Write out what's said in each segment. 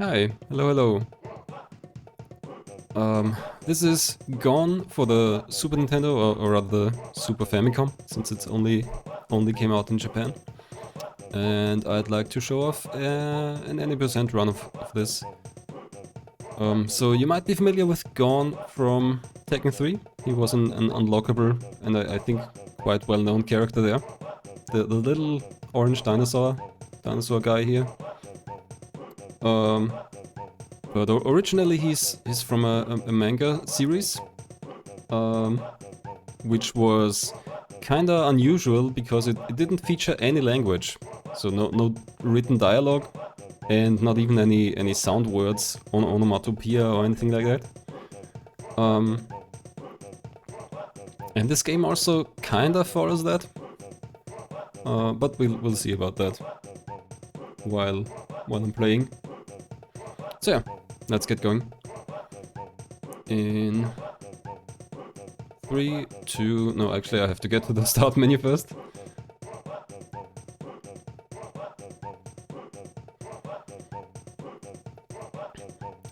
Hi, hello. This is Gon for the Super Nintendo, or rather the Super Famicom, since it's only came out in Japan. And I'd like to show off an any percent run of this. So you might be familiar with Gon from Tekken 3. He was an unlockable and I think quite well-known character there. The little orange dinosaur guy here. But originally he's from a manga series, which was kinda unusual because it didn't feature any language, so no written dialogue, and not even any sound words on onomatopoeia or anything like that. And this game also kinda follows that, but we'll see about that while I'm playing. So yeah, let's get going. In 3, 2... No, actually I have to get to the start menu first.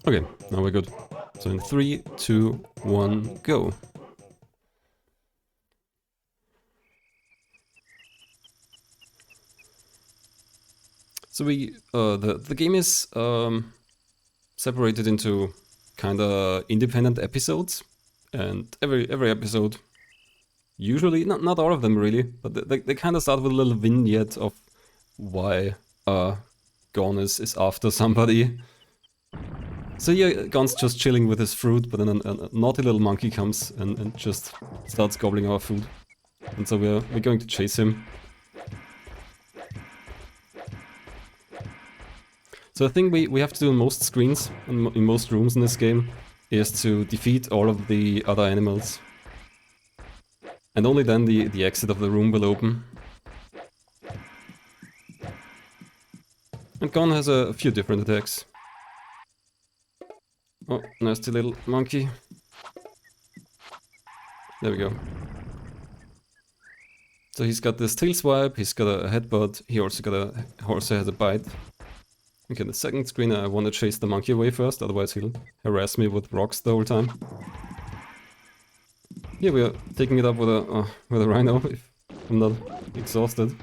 Okay, now we're good. So in 3, 2, 1, go. So the game is separated into kinda independent episodes, and every episode, usually not all of them really, but they kinda start with a little vignette of why Gon is after somebody. So yeah, Gon's just chilling with his fruit, but then a naughty little monkey comes and just starts gobbling our food, and so we're going to chase him. So the thing we have to do in most screens, in most rooms in this game, is to defeat all of the other animals. And only then the exit of the room will open. And Gon has a few different attacks. Oh, nasty little monkey. There we go. So he's got this tail swipe, he's got a headbutt, he also has a bite. Okay, the second screen I want to chase the monkey away first, otherwise he'll harass me with rocks the whole time. Here we are taking it up with a rhino, if I'm not exhausted.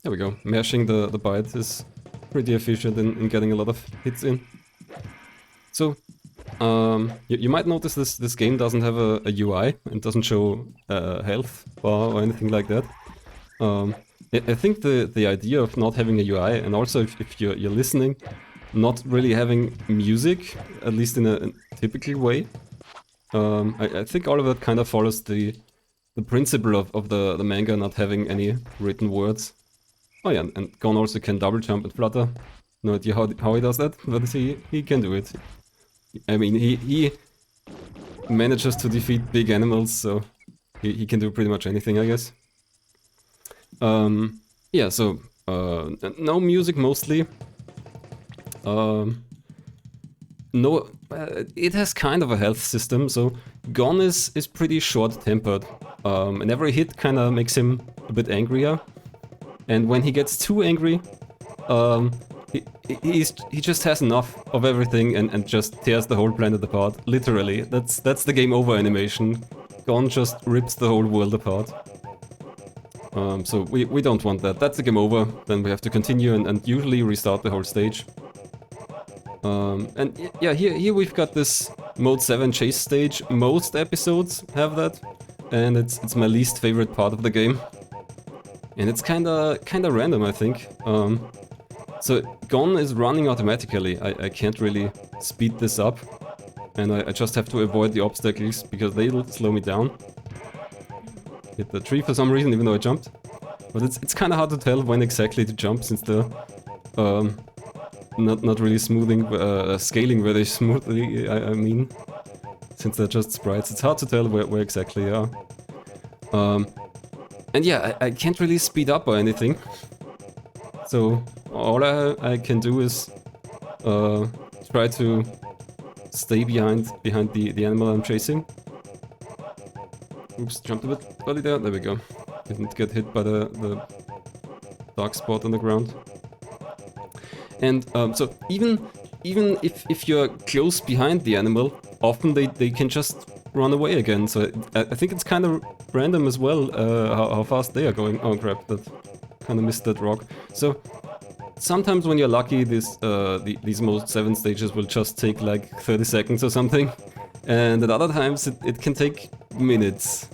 There we go. Mashing the bite is pretty efficient in getting a lot of hits in. So, you might notice this game doesn't have a UI and doesn't show health bar or anything like that. I think the idea of not having a UI, and also if you're listening, not really having music, at least in a typical way, I think all of that kind of follows the principle of the manga not having any written words. Oh yeah, and Gon also can double jump and flutter. No idea how he does that, but he can do it. I mean, he manages to defeat big animals, so he can do pretty much anything, I guess. Yeah, so no music mostly. No, it has kind of a health system, so Gon is pretty short-tempered, and every hit kind of makes him a bit angrier. And when he gets too angry, he just has enough of everything and just tears the whole planet apart. Literally, that's the game over animation. Gon just rips the whole world apart. So we don't want that. That's the game over. Then we have to continue and usually restart the whole stage. And yeah, here we've got this Mode 7 chase stage. Most episodes have that, and it's my least favorite part of the game. And it's kinda random, I think. So Gon is running automatically. I can't really speed this up, and I just have to avoid the obstacles because they'll slow me down. Hit the tree for some reason, even though I jumped. But it's kind of hard to tell when exactly to jump, since they're not really scaling very smoothly. I mean, since they're just sprites, it's hard to tell where exactly they are. And yeah, I can't really speed up or anything. So all I can do is try to stay behind the animal I'm chasing. Oops, jumped a bit early there. There we go. Didn't get hit by the dark spot on the ground. And so even if you're close behind the animal, often they can just run away again. So I think it's kind of random as well how fast they are going. Oh crap, that kind of missed that rock. So sometimes when you're lucky, these most 7 stages will just take like 30 seconds or something. And at other times it can take minutes.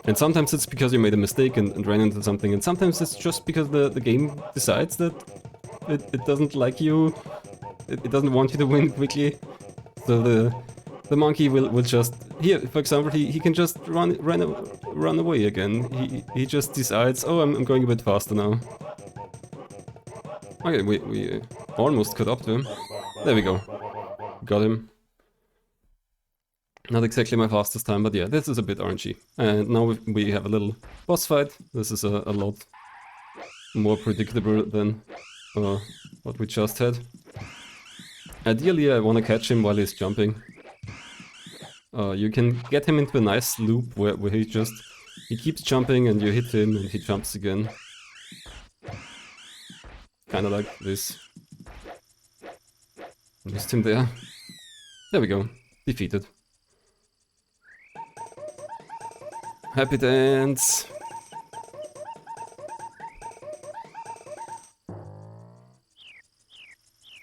And sometimes it's because you made a mistake and ran into something, and sometimes it's just because the game decides that it doesn't like you, it doesn't want you to win quickly. So the monkey will just, here for example, he can just run away again. He just decides, oh, I'm going a bit faster now. Okay, we almost caught up to him. There we go. Got him. Not exactly my fastest time, but yeah, this is a bit RNG. And now we have a little boss fight. This is a lot more predictable than what we just had. Ideally, I want to catch him while he's jumping. You can get him into a nice loop where he keeps jumping and you hit him and he jumps again. Kinda like this. Missed him there. There we go. Defeated. Happy dance!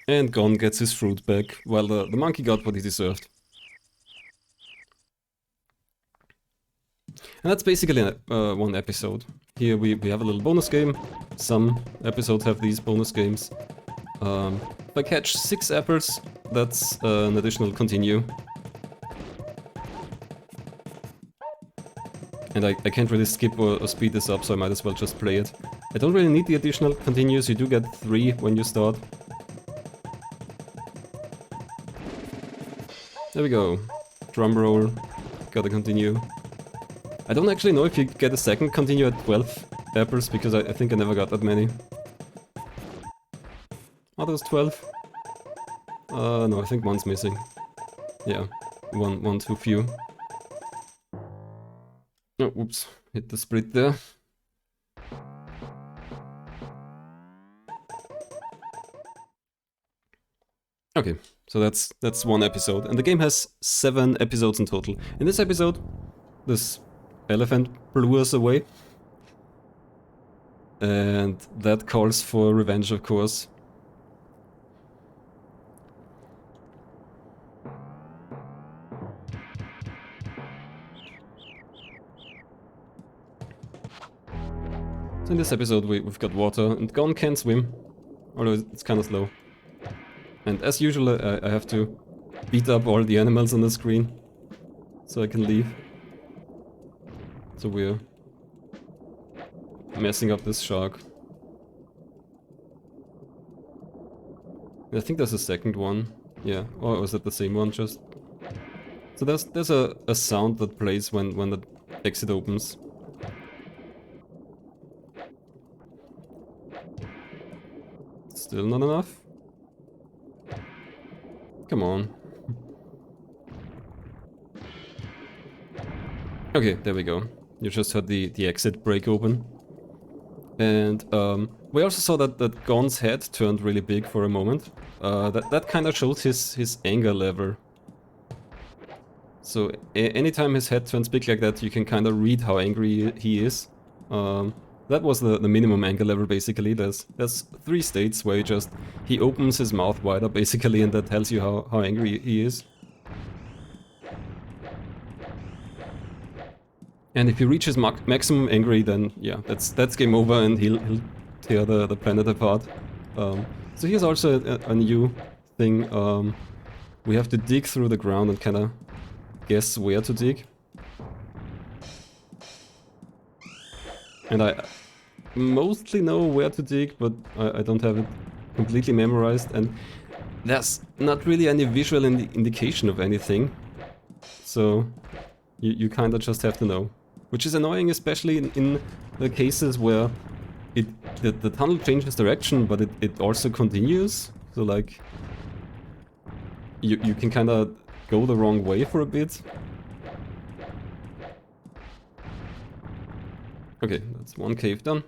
And Gon gets his fruit back, while the monkey got what he deserved. And that's basically one episode. Here we have a little bonus game. Some episodes have these bonus games. If I catch 6 apples, that's an additional continue. And I can't really skip or speed this up, so I might as well just play it. I don't really need the additional continues, you do get 3 when you start. There we go. Drum roll. Gotta continue. I don't actually know if you get a second continue at 12 apples, because I think I never got that many. Are those 12? No, I think one's missing. Yeah, one too few. Oh, oops, hit the split there. Okay, so that's one episode, and the game has 7 episodes in total. In this episode, this elephant blew us away. And that calls for revenge, of course. So in this episode we've got water, and Gon can swim, although it's kind of slow. And as usual I have to beat up all the animals on the screen, so I can leave. So we're messing up this shark. I think there's a second one. Yeah, or was that the same one just? So there's a sound that plays when the exit opens. Still not enough? Come on. Okay, there we go. You just heard the exit break open. And we also saw that Gon's head turned really big for a moment. That kind of shows his anger level. So anytime his head turns big like that, you can kind of read how angry he is. That was the minimum anger level basically. There's 3 states where he opens his mouth wider basically, and that tells you how angry he is. And if he reaches maximum angry, then yeah, that's game over, and he'll tear the planet apart. So here's also a new thing. We have to dig through the ground and kind of guess where to dig. And I mostly know where to dig, but I don't have it completely memorized, and there's not really any visual indication of anything. So you kind of just have to know. Which is annoying, especially in the cases where the tunnel changes direction, but it also continues. So like, you can kind of go the wrong way for a bit. Okay, that's one cave done.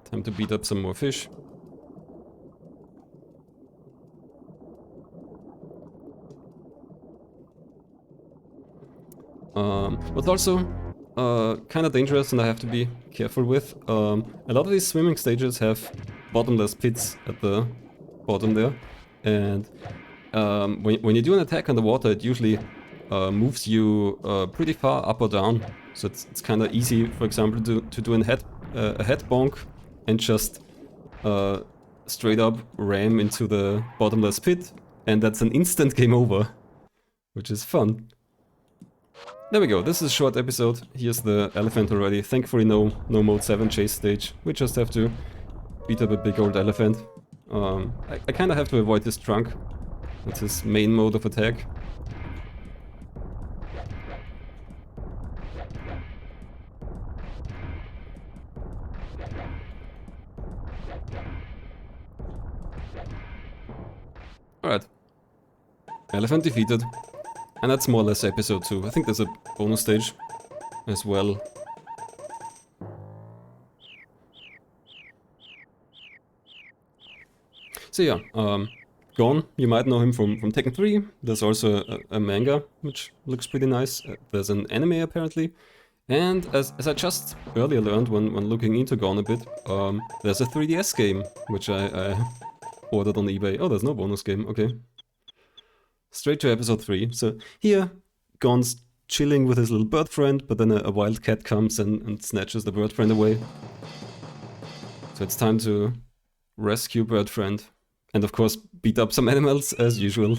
Time to beat up some more fish. What's also kind of dangerous and I have to be careful with, a lot of these swimming stages have bottomless pits at the bottom there, and when you do an attack underwater, it usually moves you pretty far up or down, so it's kind of easy, for example, to do a head bonk and just straight up ram into the bottomless pit, and that's an instant game over, which is fun. There we go, this is a short episode. Here's the elephant already. Thankfully no mode 7 chase stage. We just have to beat up a big old elephant. I kind of have to avoid this trunk. That's his main mode of attack. Alright. Elephant defeated. And that's more or less episode 2. I think there's a bonus stage as well. So yeah, Gon, you might know him from Tekken 3. There's also a manga, which looks pretty nice. There's an anime apparently. And as I just earlier learned when looking into Gon a bit, there's a 3DS game, which I ordered on eBay. Oh, there's no bonus game, okay. Straight to episode 3. So here, Gon's chilling with his little bird friend, but then a wild cat comes and snatches the bird friend away. So it's time to rescue bird friend. And of course, beat up some animals as usual.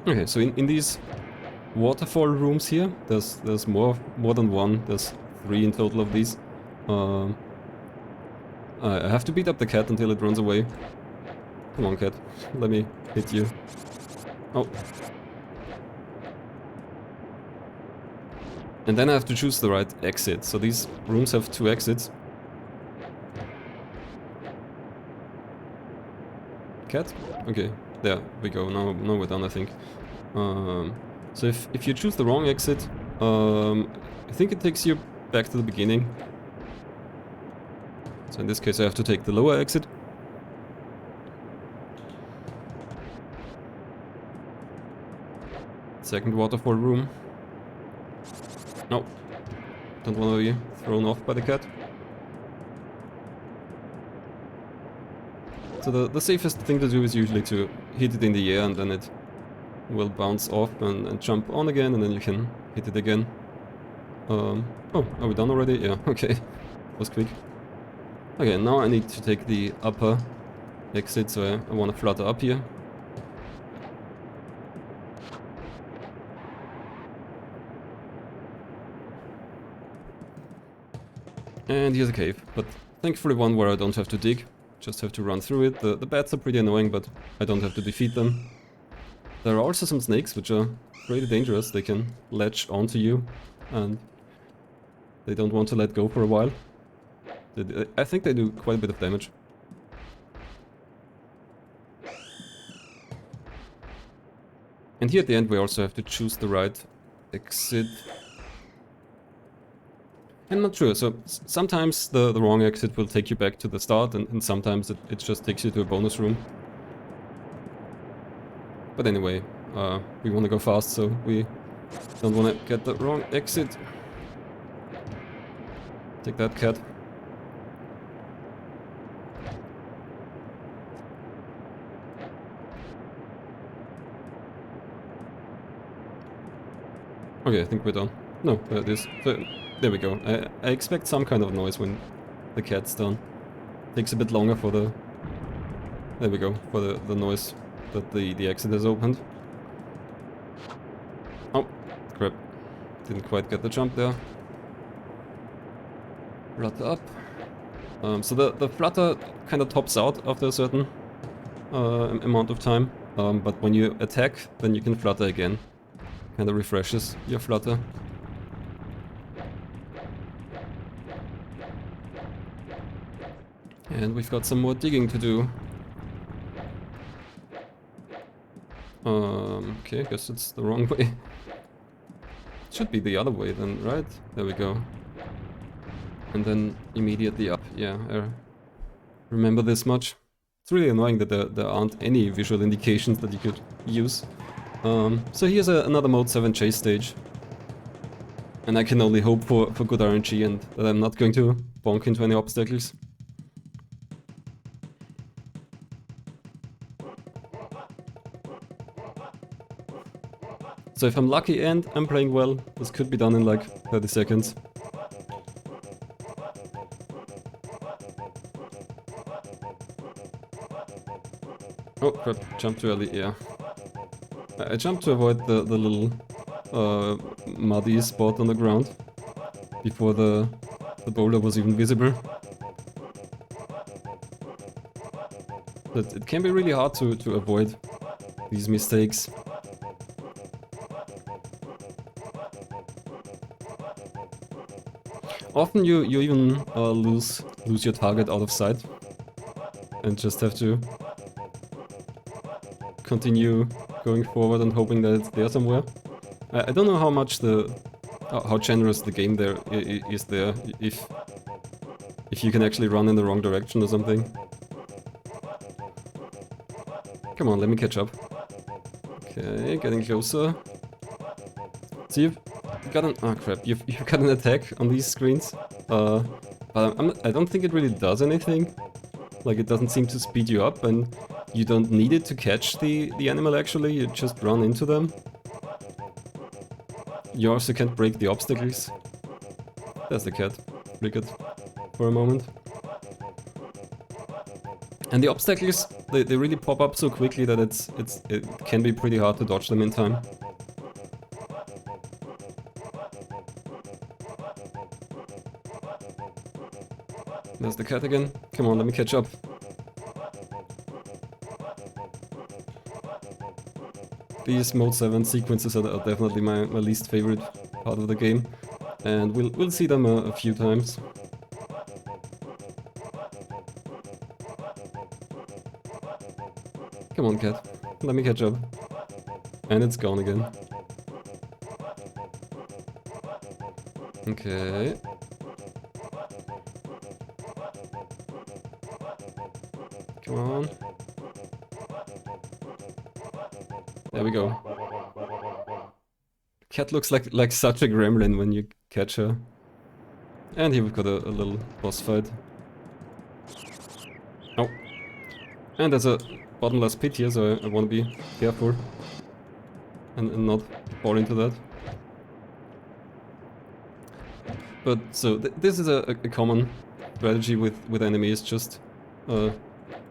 Okay, so in these waterfall rooms here, there's more than one. There's 3 in total of these. I have to beat up the cat until it runs away. Come on, cat. Let me hit you. Oh. And then I have to choose the right exit. So these rooms have 2 exits. Cat? Okay, there we go. Now we're done, I think. So if you choose the wrong exit, I think it takes you back to the beginning. So in this case I have to take the lower exit. Second waterfall room. No. Don't want to be thrown off by the cat. So the safest thing to do is usually to hit it in the air and then it will bounce off and jump on again and then you can hit it again. Oh, are we done already? Yeah, okay. Was quick. Okay, now I need to take the upper exit, so I want to flutter up here. And here's a cave, but thankfully one where I don't have to dig, just have to run through it. The bats are pretty annoying, but I don't have to defeat them. There are also some snakes, which are pretty dangerous. They can latch onto you, and they don't want to let go for a while. I think they do quite a bit of damage. And here at the end we also have to choose the right exit. I'm not sure, so sometimes the wrong exit will take you back to the start and sometimes it just takes you to a bonus room. But anyway, we want to go fast, so we don't want to get the wrong exit. Take that, cat. Okay, I think we're done. No, there it is. So, there we go. I expect some kind of noise when the cat's done. Takes a bit longer for the... There we go, for the noise that the exit is opened. Oh, crap. Didn't quite get the jump there. Flutter up. So the flutter kind of tops out after a certain amount of time. But when you attack, then you can flutter again. Kind of refreshes your flutter. And we've got some more digging to do. Okay, I guess it's the wrong way. Should be the other way then, right? There we go. And then immediately up. Yeah, I remember this much. It's really annoying that there aren't any visual indications that you could use. So here's another Mode 7 chase stage. And I can only hope for good RNG and that I'm not going to bonk into any obstacles. So if I'm lucky and I'm playing well, this could be done in like 30 seconds. Oh crap, jumped too early, yeah. I jumped to avoid the little muddy spot on the ground before the boulder was even visible. But it can be really hard to avoid these mistakes. Often you even lose your target out of sight and just have to continue going forward and hoping that it's there somewhere. I don't know how much how generous the game there is there if you can actually run in the wrong direction or something. Come on, let me catch up. Okay, getting closer. See, you've got an... oh crap, you've got an attack on these screens. But I don't think it really does anything. Like, it doesn't seem to speed you up, and you don't need it to catch the animal actually, you just run into them. You also can't break the obstacles. There's the cat. Flickered for a moment. And the obstacles, they really pop up so quickly that it can be pretty hard to dodge them in time. There's the cat again. Come on, let me catch up. These Mode 7 sequences are definitely my least favorite part of the game. And we'll see them a few times. Come on, cat. Let me catch up. And it's gone again. Okay. Come on. There we go. Cat looks like such a gremlin when you catch her. And here we've got a little boss fight. Oh. And there's a bottomless pit here, so I want to be careful. And not fall into that. But so this is a common strategy with enemies, just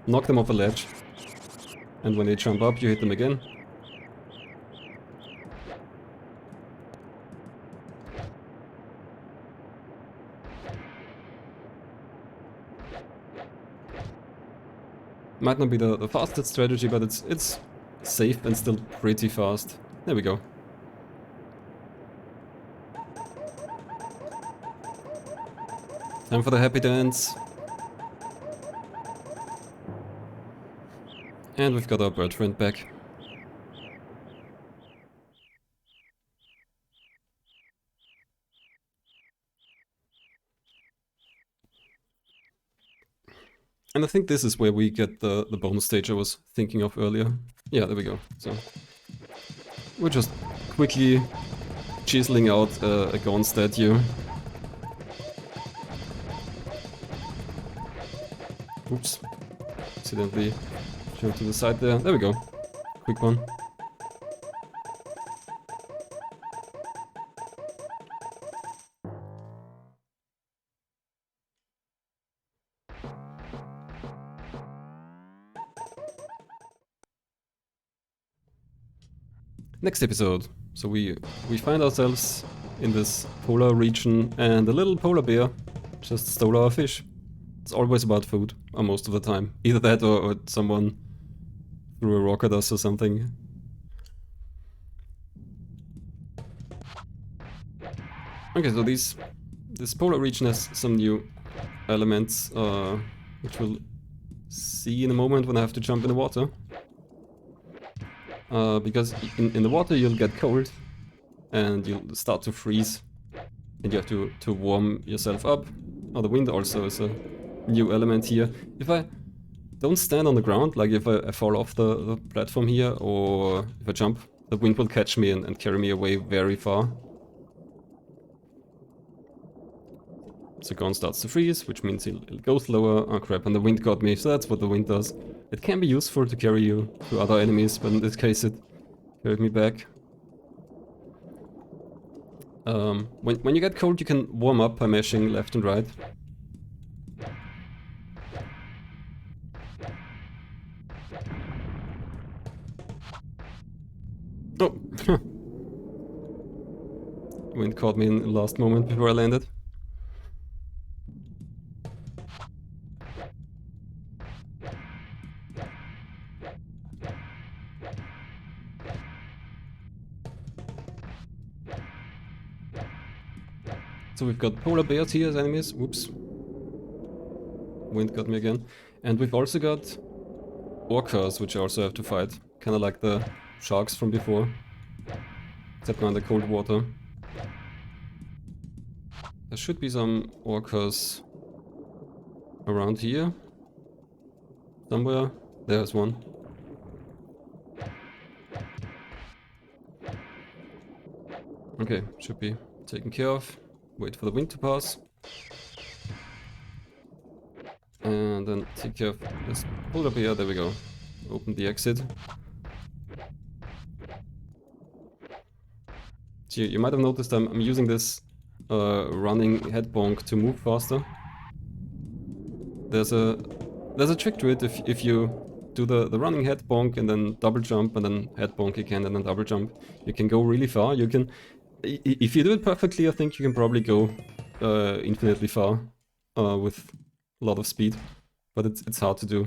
knock them off a ledge. And when they jump up, you hit them again. Might not be the fastest strategy, but it's safe and still pretty fast. There we go. Time for the happy dance. And we've got our bird friend back. And I think this is where we get the bonus stage I was thinking of earlier. Yeah, there we go. So we're just quickly chiseling out a Gon statue. Oops. Accidentally jumped to the side there. There we go. Quick one. Next episode. So we find ourselves in this polar region and a little polar bear just stole our fish. It's always about food, or most of the time. Either that or someone threw a rock at us or something. Okay, so this polar region has some new elements. which we'll see in a moment when I have to jump in the water. Because in the water you'll get cold and you'll start to freeze and you have to warm yourself up. Oh, the wind also is a new element here. If I don't stand on the ground, like if I fall off the platform here, or if I jump, the wind will catch me and carry me away very far. So Gon starts to freeze, which means he'll go slower. Oh crap, and the wind got me, so that's what the wind does. It can be useful to carry you to other enemies, but in this case it carried me back. When you get cold you can warm up by mashing left and right. Oh! Wind caught me in the last moment before I landed. So we've got polar bears here as enemies. Whoops. Wind got me again. And we've also got orcas, which I also have to fight. Kinda like the sharks from before. Except now in the cold water. There should be some orcas around here. Somewhere. There's one. Okay, should be taken care of. Wait for the wind to pass. And then take care of this polar bear. There we go. Open the exit. So you might have noticed I'm using this running head bonk to move faster. There's a trick to it. If you do the running head bonk and then double jump and then head bonk again and then double jump, you can go really far. You can, if you do it perfectly, I think you can probably go infinitely far with a lot of speed, but it's hard to do.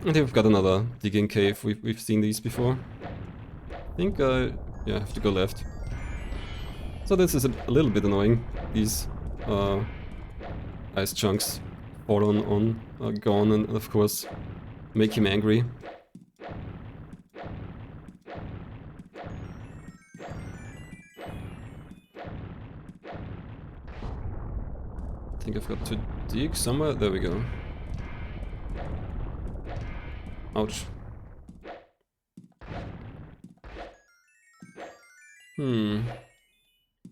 And here we've got another digging cave. We've seen these before. I think yeah, I have to go left. So this is a little bit annoying. These ice chunks fall on Gon and of course make him angry. I think I've got to dig somewhere. There we go. Ouch.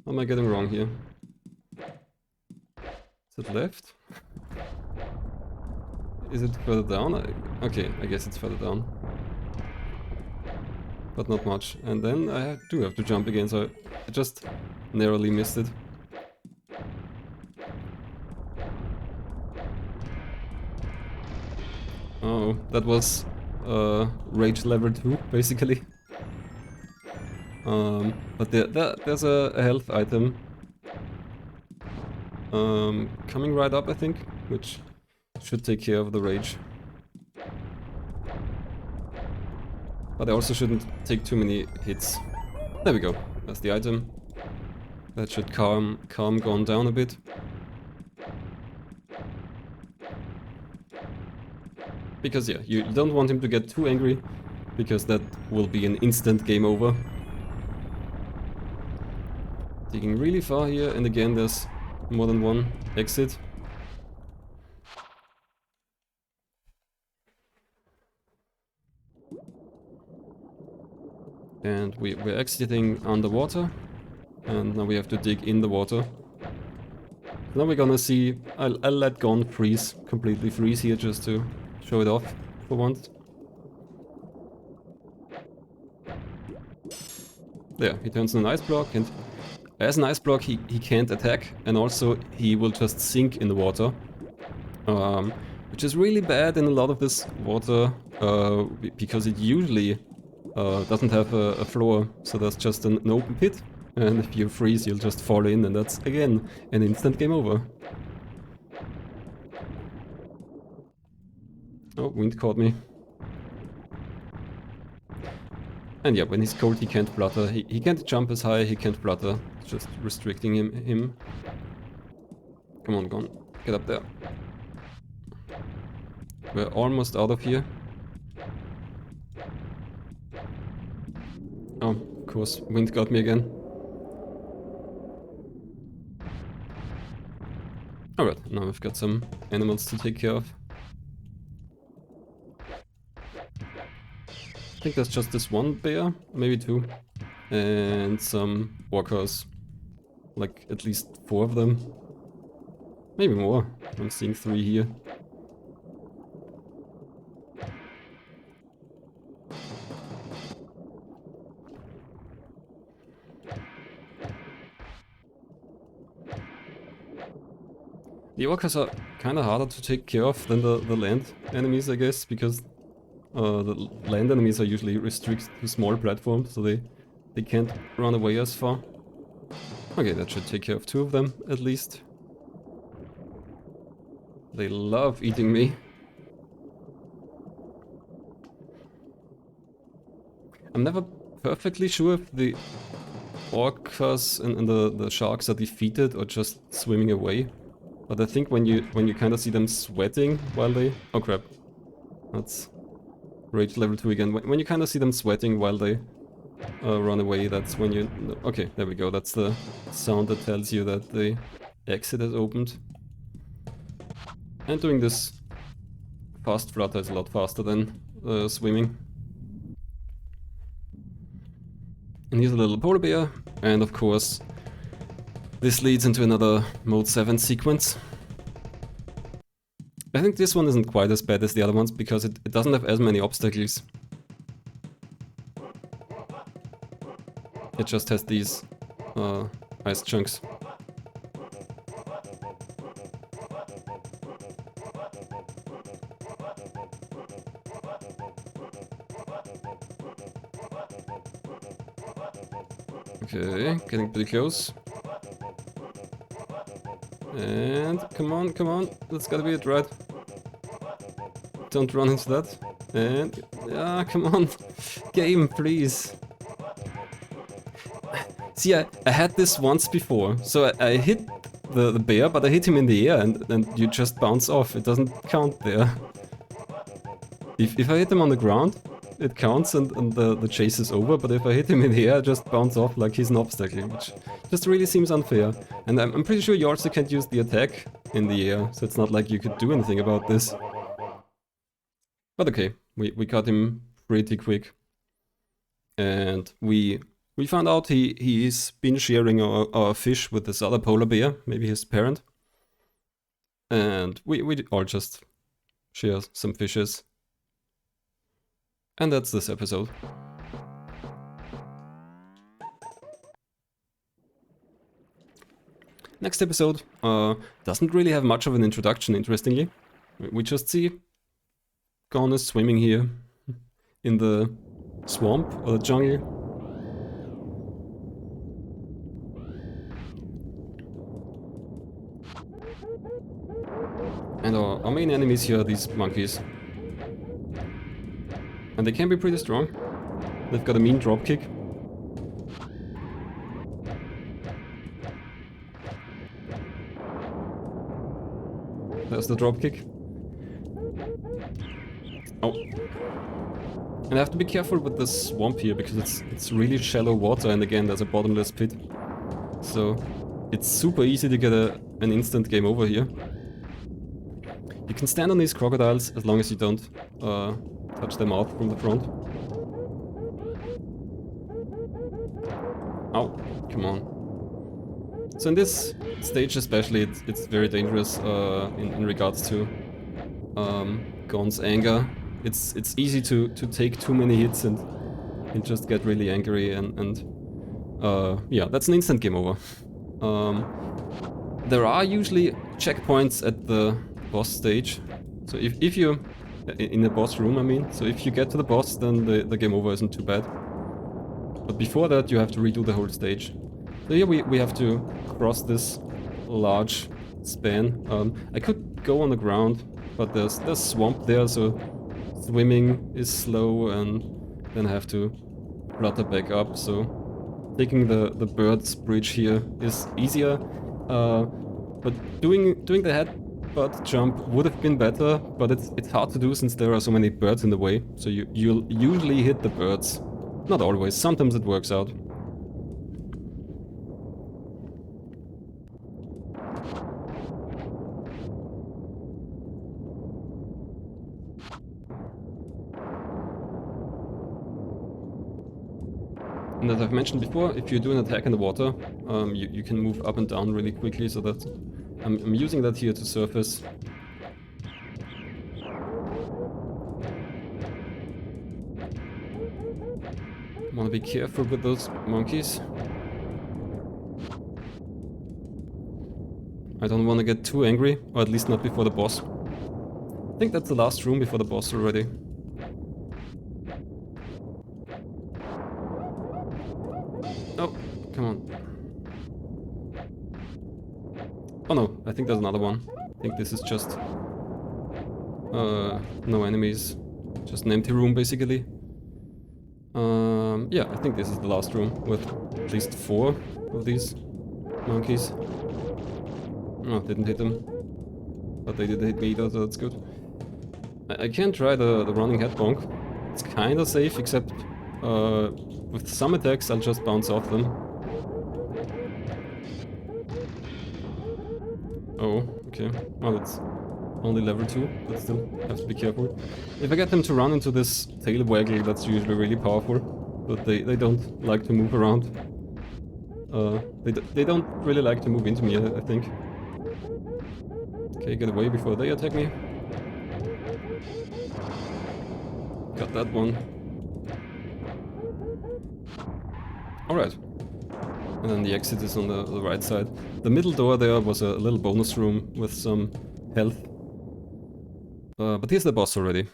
What am I getting wrong here? Is it left? Is it further down? Okay, I guess it's further down. But not much. And then I do have to jump again, so I just narrowly missed it. Oh, that was rage level 2, basically. But there's a health item coming right up, I think, which should take care of the rage. But I also shouldn't take too many hits. There we go, that's the item. That should calm Gon down a bit. Because yeah, you don't want him to get too angry, because that will be an instant game over. Digging really far here, and again there's more than one exit. And we're exiting underwater, and now we have to dig in the water. Now we're gonna see, I'll let Gon freeze, completely freeze here just to show it off for once. There, he turns into an ice block, and as an ice block he can't attack, and also he will just sink in the water. Which is really bad in a lot of this water, because it usually doesn't have a floor, so there's just an open pit, and if you freeze you'll just fall in, and that's again an instant game over. Oh, wind caught me. And yeah, when he's cold he can't flutter, he can't jump as high, he can't flutter, it's just restricting him. Come on, Gon. Get up there. We're almost out of here. Oh, of course, wind got me again. Alright, now we've got some animals to take care of. I think there's just this one bear, maybe two, and some orcas. Like at least 4 of them. Maybe more. I'm seeing 3 here. The orcas are kinda harder to take care of than the land enemies, I guess, because the land enemies are usually restricted to small platforms, so they can't run away as far. Okay, that should take care of 2 of them, at least. They love eating me. I'm never perfectly sure if the orcas and the sharks are defeated or just swimming away. But I think when you kind of see them sweating while they... Oh crap. That's rage level 2 again. When you kind of see them sweating while they run away, that's when you... Okay, there we go. That's the sound that tells you that the exit has opened. And doing this fast flutter is a lot faster than swimming. And here's a little polar bear, and of course this leads into another Mode 7 sequence. I think this one isn't quite as bad as the other ones because it doesn't have as many obstacles. It just has these ice chunks. Okay, getting pretty close. And come on, that's gotta be it, right? Don't run into that. And yeah, come on, game, please. See, I had this once before, so I hit the bear, but I hit him in the air, and you just bounce off. It doesn't count there. If I hit him on the ground, it counts and the chase is over, but if I hit him in the air, I just bounce off like he's an obstacle, which just really seems unfair. And I'm pretty sure you also can't use the attack in the air, so it's not like you could do anything about this. But okay, we got him pretty quick. And we found out he's been sharing our fish with this other polar bear, maybe his parent. And we all just share some fishes. And that's this episode. Next episode doesn't really have much of an introduction, interestingly. We just see Gon is swimming here in the swamp or the jungle. And our main enemies here are these monkeys. And they can be pretty strong. They've got a mean dropkick. There's the dropkick. Oh. And I have to be careful with this swamp here because it's really shallow water, and again there's a bottomless pit. So it's super easy to get an instant game over here. You can stand on these crocodiles as long as you don't touch their mouth from the front. Ow, come on. So in this stage especially, it's very dangerous in regards to Gon's anger. It's easy to take too many hits and just get really angry and yeah, that's an instant game over. There are usually checkpoints at the boss stage. So if you... in the boss room, I mean. So if you get to the boss, then the game over isn't too bad. But before that, you have to redo the whole stage. So here we have to cross this large span. I could go on the ground, but there's swamp there, so swimming is slow, and then I have to flutter back up. So taking the bird's bridge here is easier. But doing the head but jump would have been better, but it's hard to do since there are so many birds in the way, so you'll usually hit the birds. Not always, sometimes it works out. And as I've mentioned before, if you do an attack in the water, you can move up and down really quickly, so that I'm using that here to surface. Wanna be careful with those monkeys. I don't wanna get too angry, or at least not before the boss. I think that's the last room before the boss already. Oh, come on. Oh no, I think there's another one. I think this is just... no enemies. Just an empty room, basically. Yeah, I think this is the last room with at least 4 of these monkeys. Oh, didn't hit them. But they did hit me either, so that's good. I can try the running head bonk. It's kinda safe, except with some attacks I'll just bounce off them. Oh, okay. Well, it's only level 2, but still have to be careful. If I get them to run into this tail waggle, that's usually really powerful. But they don't like to move around. They don't really like to move into me, I think. Okay, get away before they attack me. Got that one. Alright. And then the exit is on the right side. The middle door there was a little bonus room with some health. But here's the boss already.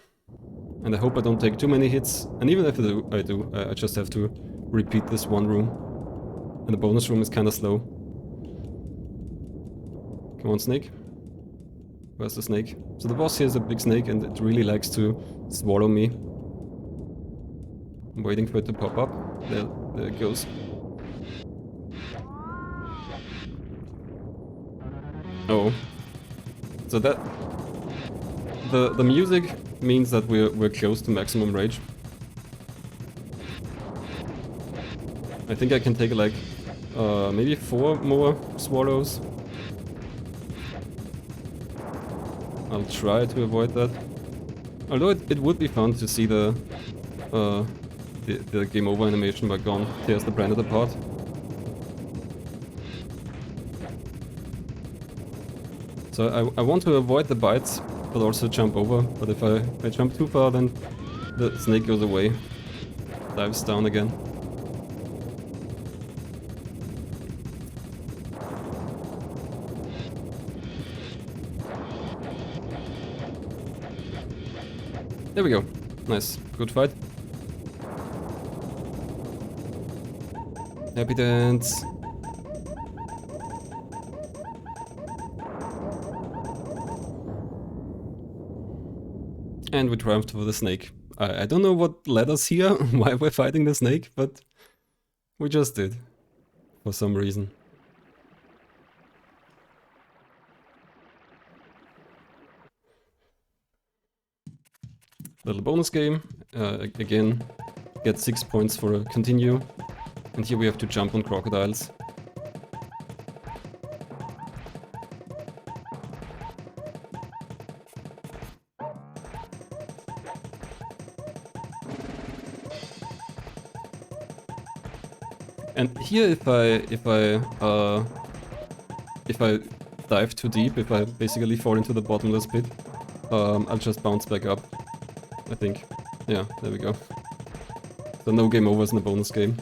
And I hope I don't take too many hits. And even if I do, I just have to repeat this one room. And the bonus room is kinda slow. Come on, snake. Where's the snake? So the boss here is a big snake and it really likes to swallow me. I'm waiting for it to pop up. There it goes. Oh. So that... The music means that we're close to maximum rage. I think I can take like maybe 4 more swallows. I'll try to avoid that. Although it would be fun to see the game over animation by Gon tears the planet apart. So I want to avoid the bites, but also jump over. But if I jump too far, then the snake goes away, dives down again. There we go. Nice. Good fight. Happy dance. And we triumphed over the snake. I don't know what led us here, why we're fighting the snake, but we just did. For some reason. Little bonus game. Again, get 6 points for a continue. And here we have to jump on crocodiles. And here if I dive too deep, if I basically fall into the bottomless pit, I'll just bounce back up. I think. Yeah, there we go. So no game overs in the bonus game.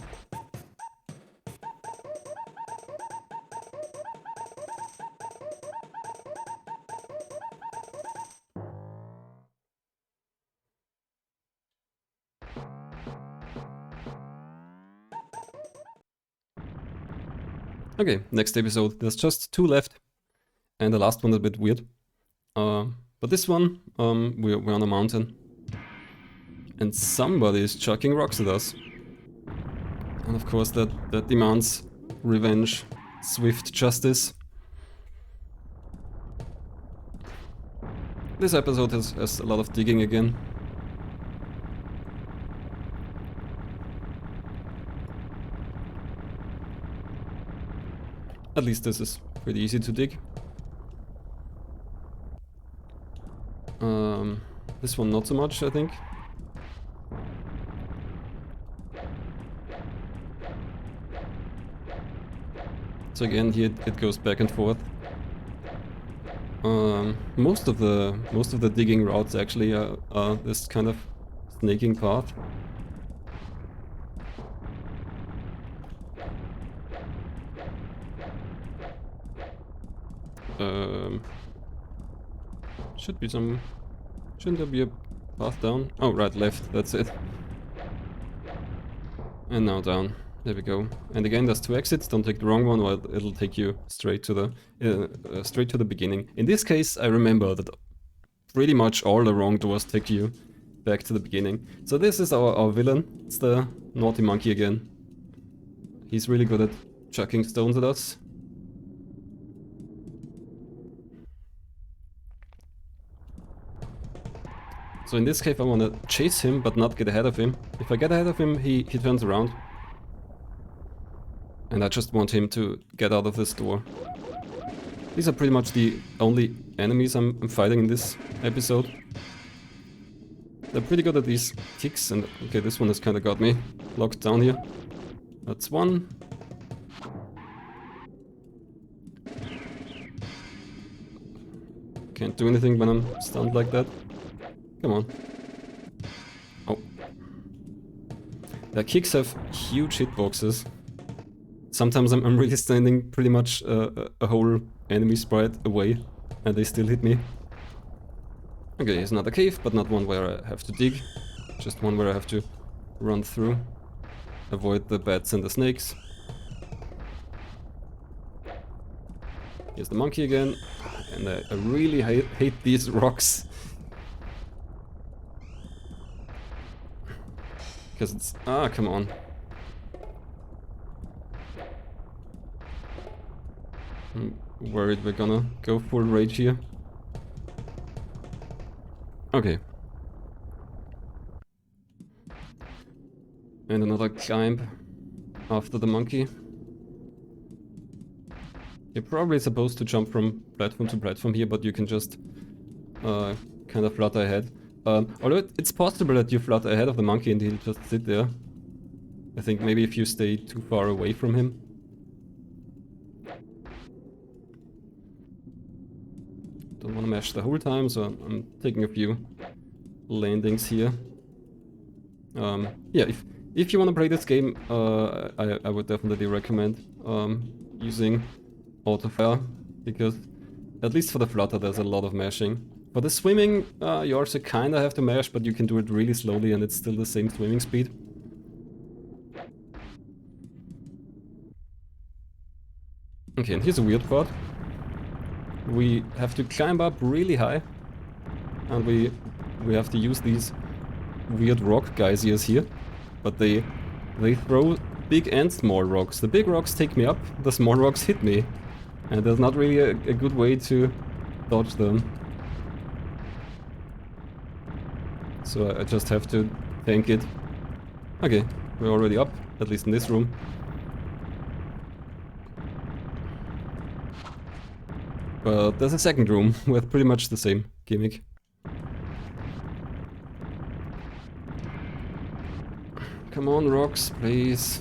Okay, next episode. There's just 2 left. And the last one a bit weird. But this one, we're on a mountain. And somebody is chucking rocks at us. And of course that demands revenge, swift justice. This episode has a lot of digging again. At least this is pretty easy to dig. This one not so much, I think. So again, here it goes back and forth. Most of the digging routes actually are this kind of snaking path. Should be some... Shouldn't there be a path down? Oh, right, left, that's it. And now down. There we go. And again, there's 2 exits. Don't take the wrong one, or it'll take you straight to the beginning. In this case, I remember that pretty much all the wrong doors take you back to the beginning. So this is our villain. It's the naughty monkey again. He's really good at chucking stones at us. So in this case, I want to chase him, but not get ahead of him. If I get ahead of him, he turns around. And I just want him to get out of this door. These are pretty much the only enemies I'm fighting in this episode. They're pretty good at these kicks, and okay, this one has kind of got me locked down here. That's one. Can't do anything when I'm stunned like that. Come on. Oh. Their kicks have huge hitboxes. Sometimes I'm really standing pretty much a whole enemy sprite away, and they still hit me. Okay, here's another cave, but not one where I have to dig. Just one where I have to run through. Avoid the bats and the snakes. Here's the monkey again. And I really hate these rocks. Because it's... Ah, come on. I'm worried we're gonna go full rage here. Okay. And another climb after the monkey. You're probably supposed to jump from platform to platform here, but you can just kind of flutter ahead. Although it's possible that you flutter ahead of the monkey and he'll just sit there. I think maybe if you stay too far away from him. Don't want to mash the whole time, so I'm taking a few landings here. Yeah, if you want to play this game, I would definitely recommend using autofire, because at least for the flutter there's a lot of mashing. For the swimming, you also kinda have to mash, but you can do it really slowly and it's still the same swimming speed. Okay, and here's a weird part. We have to climb up really high, and we have to use these weird rock geysers here, but they throw big and small rocks. The big rocks take me up, the small rocks hit me, and there's not really a good way to dodge them. So I just have to tank it. Okay, we're already up, at least in this room. But there's a second room with pretty much the same gimmick. Come on, rocks, please.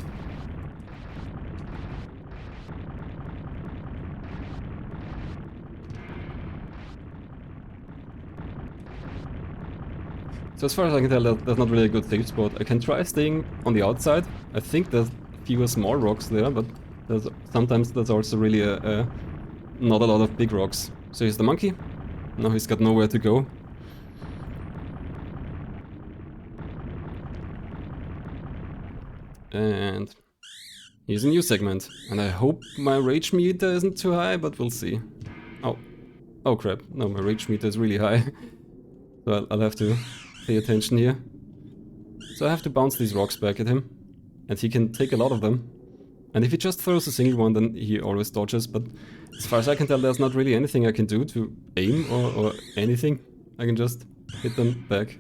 So as far as I can tell, that's not really a good safe spot. I can try staying on the outside. I think there's fewer small rocks there, but sometimes there's also really not a lot of big rocks. So here's the monkey. Now he's got nowhere to go. And here's a new segment. And I hope my rage meter isn't too high, but we'll see. Oh. Oh crap. No, my rage meter is really high. So I'll have to pay attention here. So I have to bounce these rocks back at him. And he can take a lot of them. And if he just throws a single one, then he always dodges. But as far as I can tell, there's not really anything I can do to aim or anything. I can just hit them back.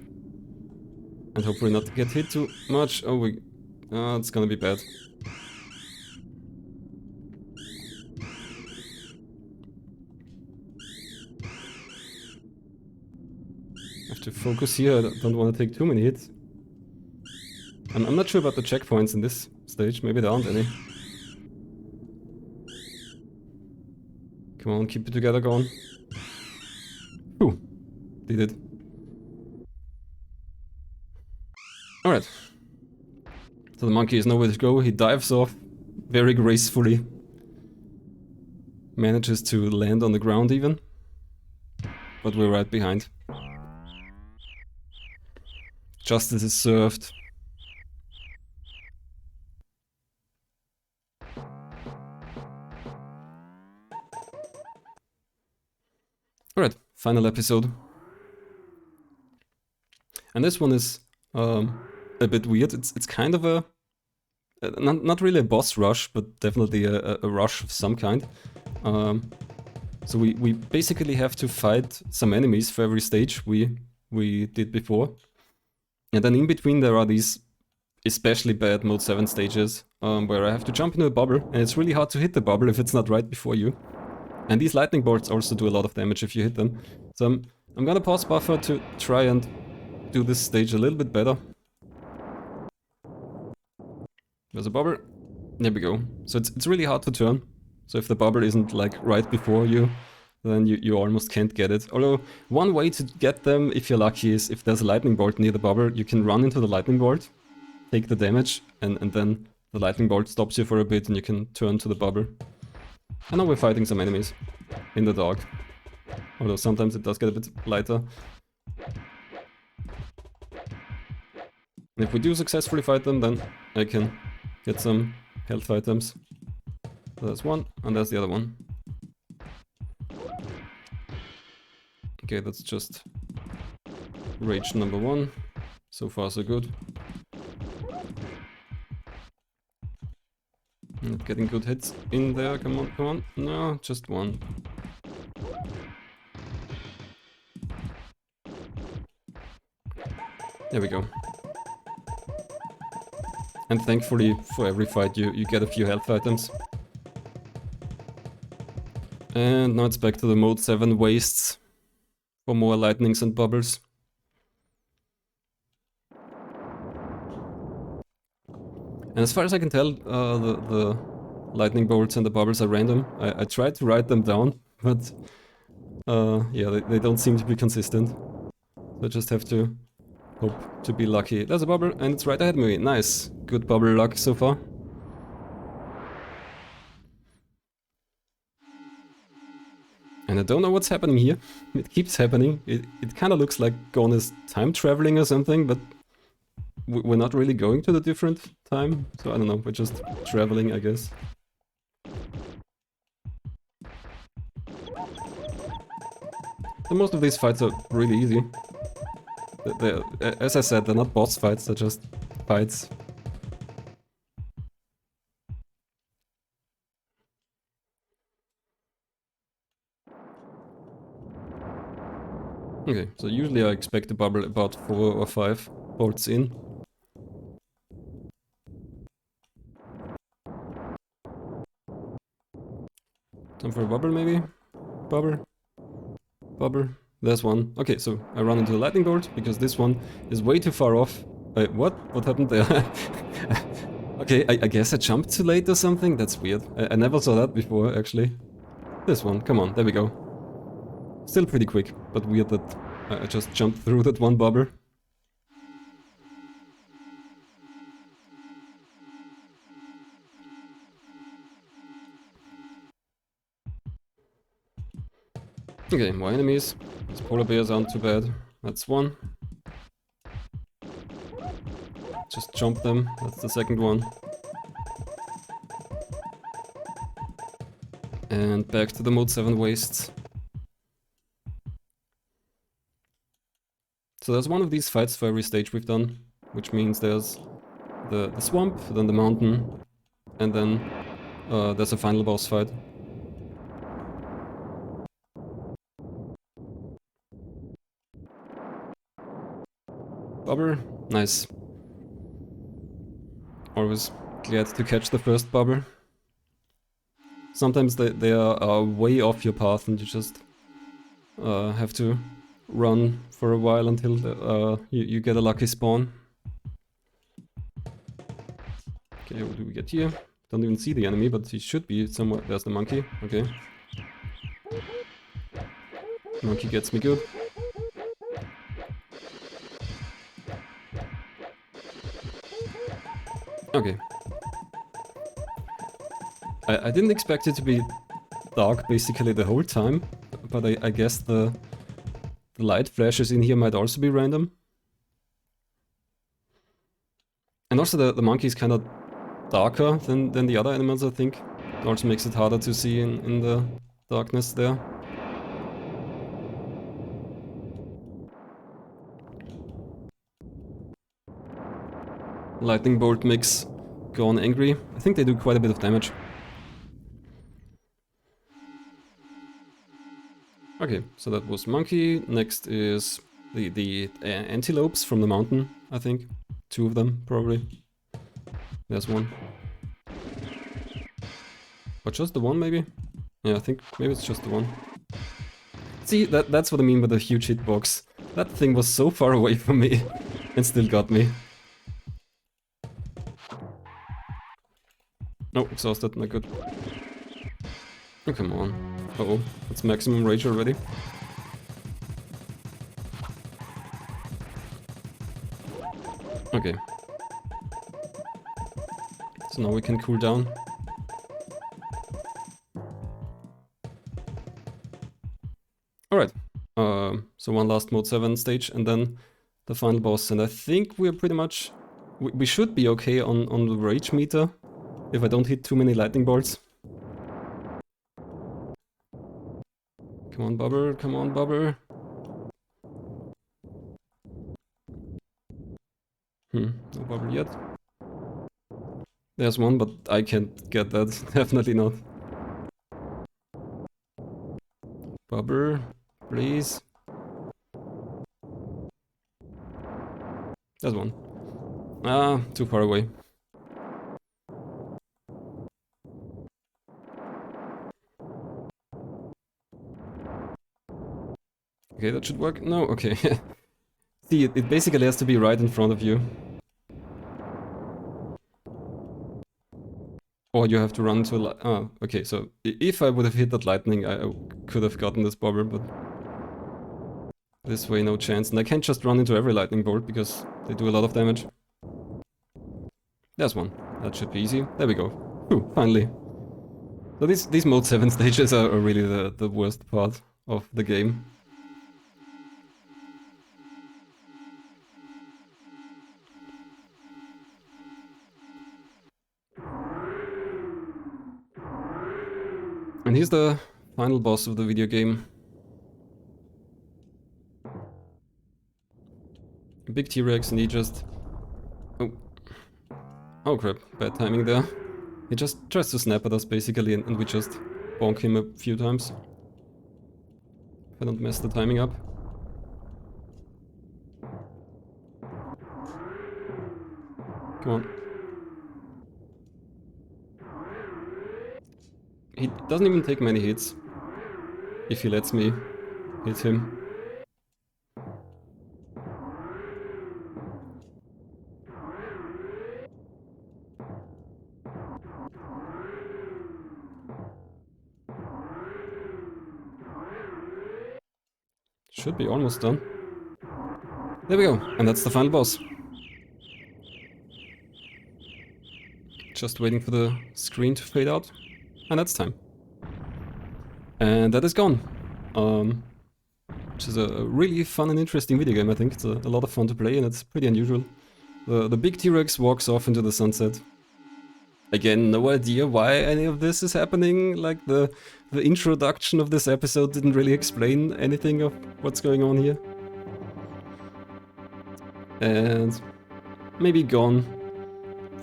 And hopefully not get hit too much. Oh, it's gonna be bad. I have to focus here, I don't want to take too many hits. I'm not sure about the checkpoints in this stage, maybe there aren't any. Come on, keep it together, Gon. Ooh, did it. Alright. So the monkey has nowhere to go, he dives off very gracefully. Manages to land on the ground even. But we're right behind. Justice is served. Alright, final episode. And this one is a bit weird. It's kind of a... not really a boss rush, but definitely a rush of some kind. So we basically have to fight some enemies for every stage we did before. And then in between there are these especially bad mode 7 stages, where I have to jump into a bubble, and it's really hard to hit the bubble if it's not right before you. And these lightning bolts also do a lot of damage if you hit them. So I'm gonna pause buffer to try and do this stage a little bit better. There's a bubble. There we go. So it's really hard to turn. So if the bubble isn't like right before you, then you almost can't get it. Although one way to get them, if you're lucky, is if there's a lightning bolt near the bubble, you can run into the lightning bolt, take the damage, and then the lightning bolt stops you for a bit and you can turn to the bubble. And now we're fighting some enemies in the dark. Although sometimes it does get a bit lighter. And if we do successfully fight them, then I can get some health items. So there's one, and there's the other one. Okay, that's just rage number 1. So far so good. Not getting good hits in there, come on, come on. No, just one. There we go. And thankfully, for every fight you get a few health items. And now it's back to the mode 7 wastes for more lightnings and bubbles. And as far as I can tell, the lightning bolts and the bubbles are random. I tried to write them down, but yeah, they don't seem to be consistent. So I just have to hope to be lucky. There's a bubble and it's right ahead of me. Nice. Good bubble luck so far. And I don't know what's happening here. It keeps happening. It kind of looks like Gon is time traveling or something, but we're not really going to the different time. So I don't know, we're just traveling, I guess. So most of these fights are really easy. As I said, they're not boss fights, they're just fights. Okay, so usually I expect a bubble about 4 or 5 bolts in. Time for a bubble maybe? Bubble? Bubble? There's one. Okay, so I run into the lightning bolt because this one is way too far off. Wait, what? What happened there? Okay, I guess I jumped too late or something? That's weird. I never saw that before, actually. This one, come on, there we go. Still pretty quick, but weird that I just jumped through that one bubble. Okay, more enemies. These polar bears aren't too bad. That's one. Just jump them, that's the second one. And back to the mode 7 wastes. So there's one of these fights for every stage we've done, which means there's the swamp, then the mountain, and then there's a final boss fight. Bubble. Nice. Always glad to catch the first bubble. Sometimes they are way off your path and you just have to run for a while until you get a lucky spawn. Okay, what do we get here? Don't even see the enemy, but he should be somewhere. There's the monkey. Okay. Monkey gets me good. Okay. I didn't expect it to be dark basically the whole time, but I guess the light flashes in here might also be random. And also the monkey is kind of darker than the other animals, I think. It also makes it harder to see in the darkness there. Lightning bolt makes Gon angry. I think they do quite a bit of damage. Okay, so that was monkey. Next is the antelopes from the mountain, I think. 2 of them, probably. There's one. Or just the one, maybe? Yeah, I think maybe it's just the one. See, that's what I mean by the huge hitbox. That thing was so far away from me and still got me. Oh, exhausted, not good. Oh, come on. Uh-oh, that's maximum rage already. Okay. So now we can cool down. Alright. So one last mode 7 stage and then the final boss. And I think we're pretty much... We should be okay on the rage meter. If I don't hit too many lightning bolts. Come on, Bubble, come on, Bubble. No Bubble yet. There's one, but I can't get that. Definitely not. Bubble, please. There's one. Ah, too far away. Okay, that should work. No, okay. See, it basically has to be right in front of you. Or you have to run to a ah, okay, so if I would have hit that lightning, I could have gotten this bubble, but this way no chance. And I can't just run into every lightning bolt because they do a lot of damage. There's one. That should be easy. There we go. Whew, finally. So these mode 7 stages are really the worst part of the game. And here's the final boss of the video game. A big T-Rex and he just... Oh crap, bad timing there. He just tries to snap at us basically and we just bonk him a few times. If I don't mess the timing up. Come on. He doesn't even take many hits. If he lets me hit him. Should be almost done. There we go, and that's the final boss. Just waiting for the screen to fade out, and that's time. And that is Gon. Which is a really fun and interesting video game, I think. It's a lot of fun to play and it's pretty unusual. The big T-Rex walks off into the sunset. Again, no idea why any of this is happening, like the introduction of this episode didn't really explain anything of what's going on here. And maybe Gon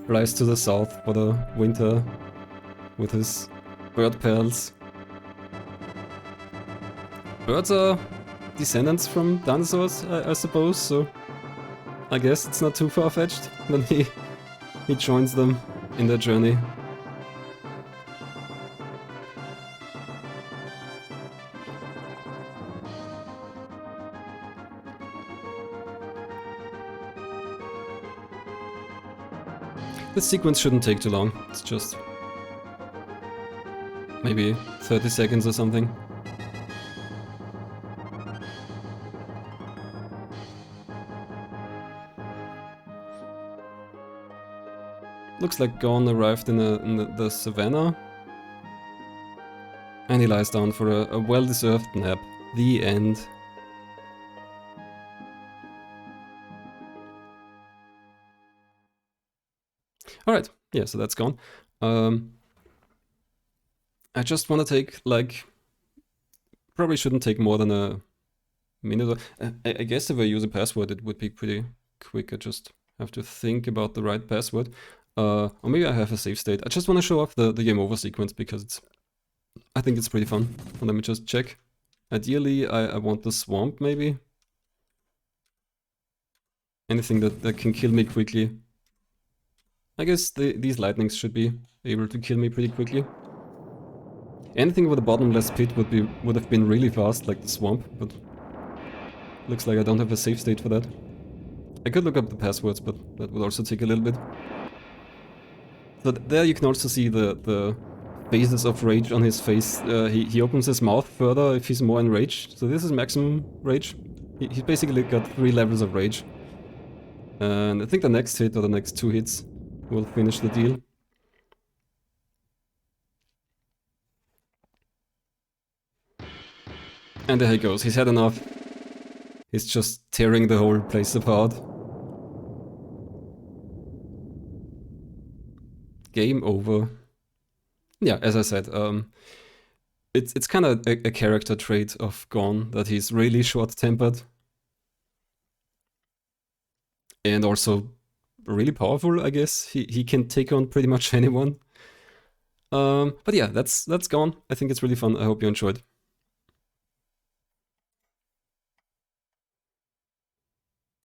flies to the south for the winter with his bird pals. Birds are descendants from dinosaurs, I suppose, so I guess it's not too far-fetched when he joins them in their journey. This sequence shouldn't take too long, it's just maybe 30 seconds or something. Looks like Gon arrived in the savannah. And he lies down for a well-deserved nap. The end. Alright, yeah, so that's gone. I just want to take, like, probably shouldn't take more than a minute. I guess if I use a password it would be pretty quick. I just have to think about the right password. Or maybe I have a save state. I just want to show off the game over sequence because I think it's pretty fun. Well, let me just check. Ideally, I want the swamp, maybe. Anything that can kill me quickly. I guess these lightnings should be able to kill me pretty quickly. Anything with a bottomless pit would have been really fast, like the swamp, but looks like I don't have a save state for that. I could look up the passwords, but that would also take a little bit. So there you can also see the phases of rage on his face. He opens his mouth further if he's more enraged. So this is maximum rage. He's basically got 3 levels of rage. And I think the next hit or the next 2 hits will finish the deal. And there he goes, he's had enough. He's just tearing the whole place apart. Game over. Yeah, as I said, it's kind of a character trait of Gon that he's really short-tempered. And also really powerful, I guess. He can take on pretty much anyone. But yeah, that's Gon. I think it's really fun. I hope you enjoyed.